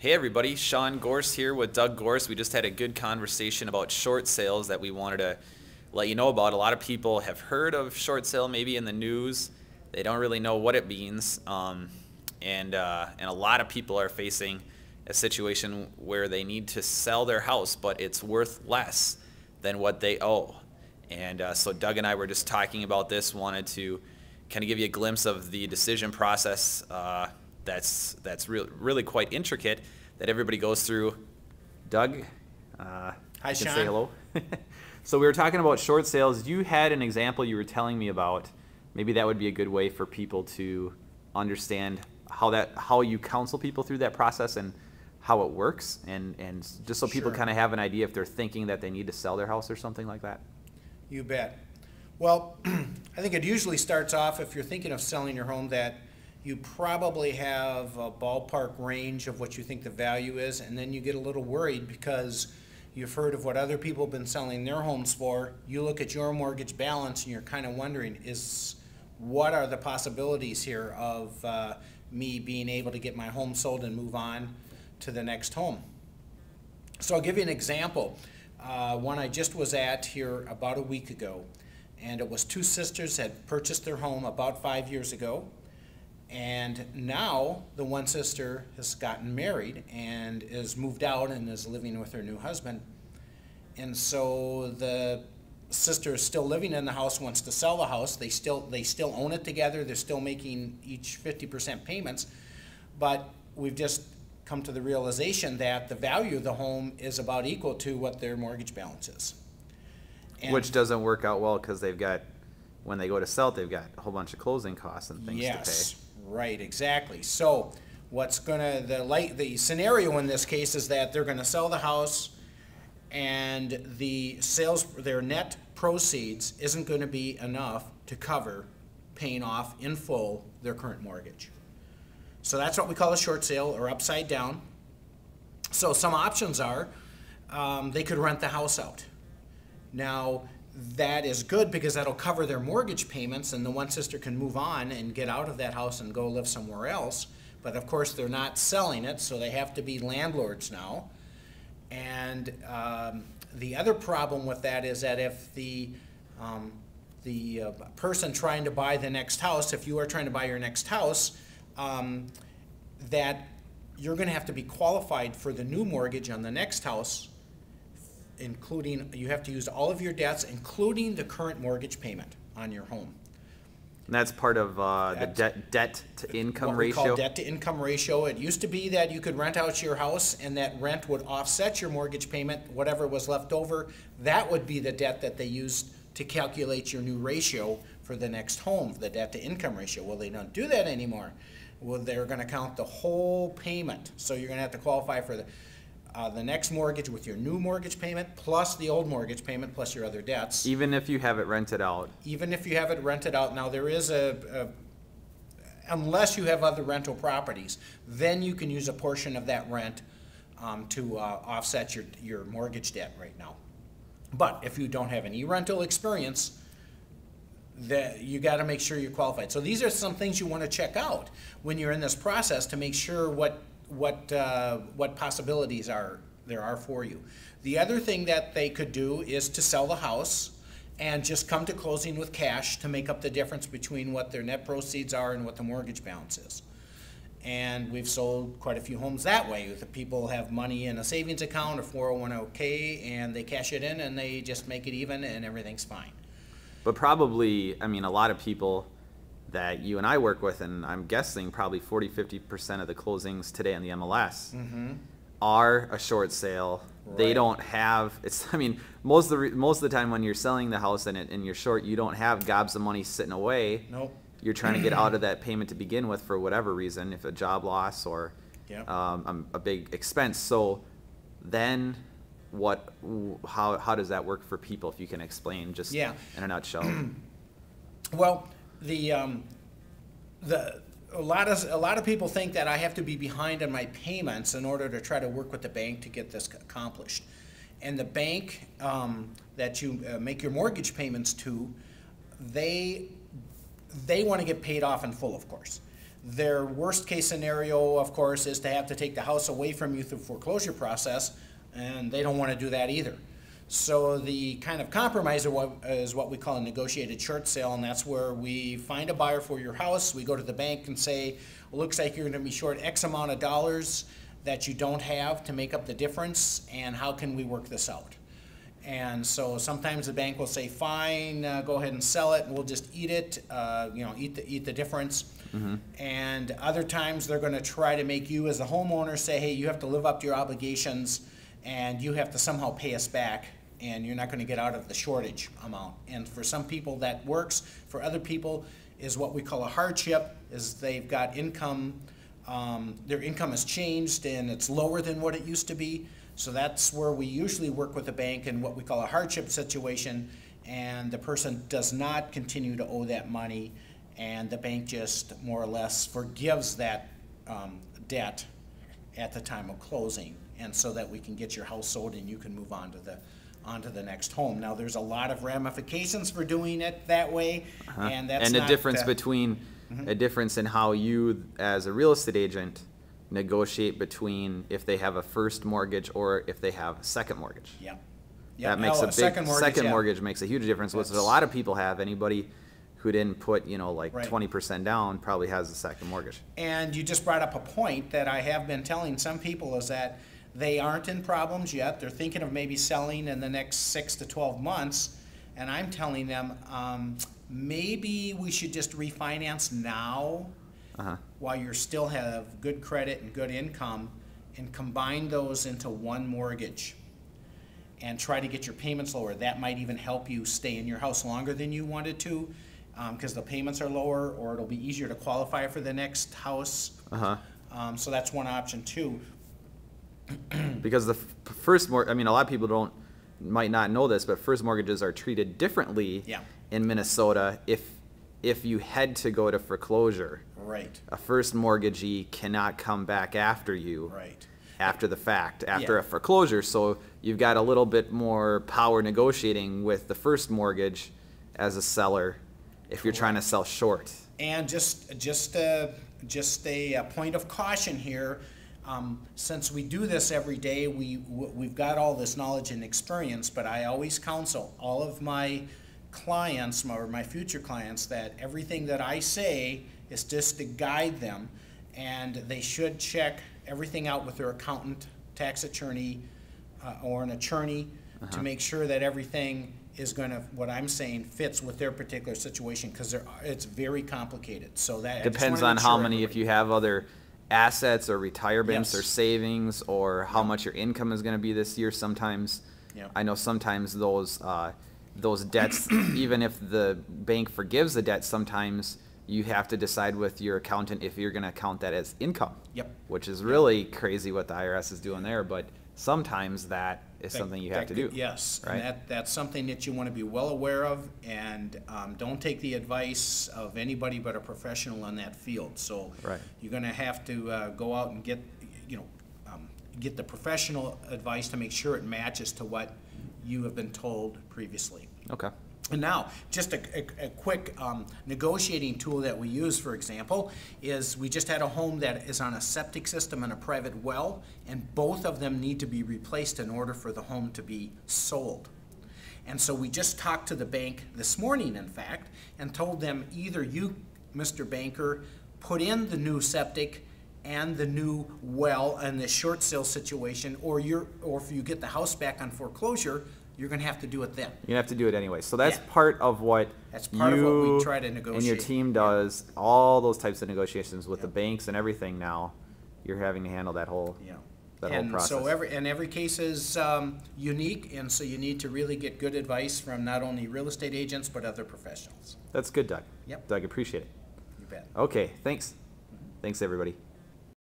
Hey everybody, Sean Gorse here with Doug Gorse. We just had a good conversation about short sales that we wanted to let you know about. A lot of people have heard of short sale maybe in the news. They don't really know what it means. And a lot of people are facing a situation where they need to sell their house, but it's worth less than what they owe. And so Doug and I were just talking about this, wanted to kind of give you a glimpse of the decision process that's really quite intricate that everybody goes through. Doug, Hi, you Sean. can say hello. So we were talking about short sales. You had an example you were telling me about. Maybe that would be a good way for people to understand how you counsel people through that process and how it works, and just so people Sure. kind of have an idea if they're thinking that they need to sell their house or something like that. You bet. Well, I think it usually starts off, if you're thinking of selling your home, that you probably have a ballpark range of what you think the value is, and then you get a little worried because you've heard of what other people have been selling their homes for. You look at your mortgage balance and you're kind of wondering, what are the possibilities here of me being able to get my home sold and move on to the next home? So I'll give you an example. One I just was at here about a week ago, and it was two sisters had purchased their home about 5 years ago, and now the one sister has gotten married and is moved out and is living with her new husband. And so the sister is still living in the house, wants to sell the house. They still own it together. They're still making each 50% payments, but we've just come to the realization that the value of the home is about equal to what their mortgage balance is. And Which doesn't work out well because they've got, when they go to sell it, they've got a whole bunch of closing costs and things to pay. Right, exactly. So the scenario in this case is that they're gonna sell the house, and their net proceeds isn't gonna be enough to cover paying off in full their current mortgage. So that's what we call a short sale, or upside down. So some options are, they could rent the house out. Now, that is good because that'll cover their mortgage payments, and the one sister can move on and get out of that house and go live somewhere else. But of course, they're not selling it, so they have to be landlords now. And the other problem with that is that if the person trying to buy the next house, if you are trying to buy your next house, that you're going to have to be qualified for the new mortgage on the next house, including, you have to use all of your debts, including the current mortgage payment on your home. And that's part of the debt to income What we ratio. call debt to income ratio. It used to be that you could rent out your house and that rent would offset your mortgage payment, whatever was left over. That would be the debt that they used to calculate your new ratio for the next home, the debt to income ratio. Well, they don't do that anymore. Well, they're going to count the whole payment. So you're going to have to qualify for the next mortgage with your new mortgage payment plus the old mortgage payment plus your other debts. Even if you have it rented out. Even if you have it rented out. Now there is unless you have other rental properties, then you can use a portion of that rent to offset your mortgage debt right now. But if you don't have any rental experience, you got to make sure you're qualified. So these are some things you want to check out when you're in this process to make sure what possibilities there are for you. The other thing that they could do is to sell the house and just come to closing with cash to make up the difference between what their net proceeds are and what the mortgage balance is. And we've sold quite a few homes that way. The people have money in a savings account, a 401k, and they cash it in and they just make it even and everything's fine. But probably, I mean, a lot of people that you and I work with, and I'm guessing probably 40–50% of the closings today on the MLS are a short sale. Right. They don't have, I mean, most of the time when you're selling the house and you're short, you don't have gobs of money sitting away. Nope. You're trying to get out of that payment to begin with for whatever reason, if a job loss or Yep. a big expense. So then how does that work for people, if you can explain just in a nutshell? Well, a lot of people think that I have to be behind on my payments in order to try to work with the bank to get this accomplished. And the bank that you make your mortgage payments to, they want to get paid off in full, of course. Their worst case scenario, of course, is to have to take the house away from you through foreclosure process, and they don't want to do that either. So the kind of compromise is what we call a negotiated short sale, and that's where we find a buyer for your house. We go to the bank and say, well, looks like you're going to be short X amount of dollars that you don't have to make up the difference, and how can we work this out? And so sometimes the bank will say, fine, go ahead and sell it, and we'll just eat it, eat the difference. Mm-hmm. And other times they're going to try to make you as a homeowner say, hey, you have to live up to your obligations, and you have to somehow pay us back, and you're not going to get out of the shortage amount. And for some people that works. For other people is what we call a hardship, is they've got income, their income has changed and it's lower than what it used to be. So that's where we usually work with the bank in what we call a hardship situation, and the person does not continue to owe that money, and the bank just more or less forgives that debt at the time of closing, and so that we can get your house sold and you can move on to the next home. Now, there's a lot of ramifications for doing it that way, and that's a difference between a difference in how you, as a real estate agent, negotiate between if they have a first mortgage or if they have a second mortgage. Yeah. That makes a big second mortgage makes a huge difference. Which a lot of people have. Anybody who didn't put, like 20% down probably has a second mortgage. And you just brought up a point that I have been telling some people, is that they aren't in problems yet. They're thinking of maybe selling in the next 6 to 12 months. And I'm telling them, maybe we should just refinance now while you still have good credit and good income, and combine those into one mortgage and try to get your payments lower. That might even help you stay in your house longer than you wanted to, because the payments are lower, or it'll be easier to qualify for the next house. So that's one option too. Because the first mortgage, a lot of people might not know this, but first mortgages are treated differently in Minnesota if you had to go to foreclosure. Right. A first mortgagee cannot come back after you. Right. After the fact, after a foreclosure. So you've got a little bit more power negotiating with the first mortgage as a seller if you're trying to sell short. And just a point of caution here. Since we do this every day, we've got all this knowledge and experience, but I always counsel all of my clients, or my future clients, that everything that I say is just to guide them, and they should check everything out with their accountant, tax attorney, or an attorney to make sure that everything is going to, what I'm saying, fits with their particular situation, because it's very complicated. So that depends on how many, if you have other assets or retirements or savings, or how much your income is going to be this year. Sometimes I know sometimes those debts, even if the bank forgives the debt, sometimes you have to decide with your accountant if you're going to count that as income. Which is really crazy what the IRS is doing there, but sometimes that is something you have to do. Yes, right? And that's something that you want to be well aware of, and don't take the advice of anybody but a professional in that field. So you're going to have to go out and get the professional advice to make sure it matches to what you have been told previously. Okay. And now, just a quick negotiating tool that we use, for example, is we just had a home that is on a septic system and a private well, and both of them need to be replaced in order for the home to be sold. And so we just talked to the bank this morning, in fact, and told them either you, Mr. Banker, put in the new septic and the new well in this short sale situation, or if you get the house back on foreclosure, you're going to have to do it then. You're going to have to do it anyway. So that's part of what we try to negotiate. And your team does, all those types of negotiations with the banks and everything now. You're having to handle that whole process. So every case is unique, and so you need to really get good advice from not only real estate agents but other professionals. That's good, Doug. Yep. Doug, appreciate it. You bet. Okay, thanks. Thanks, everybody.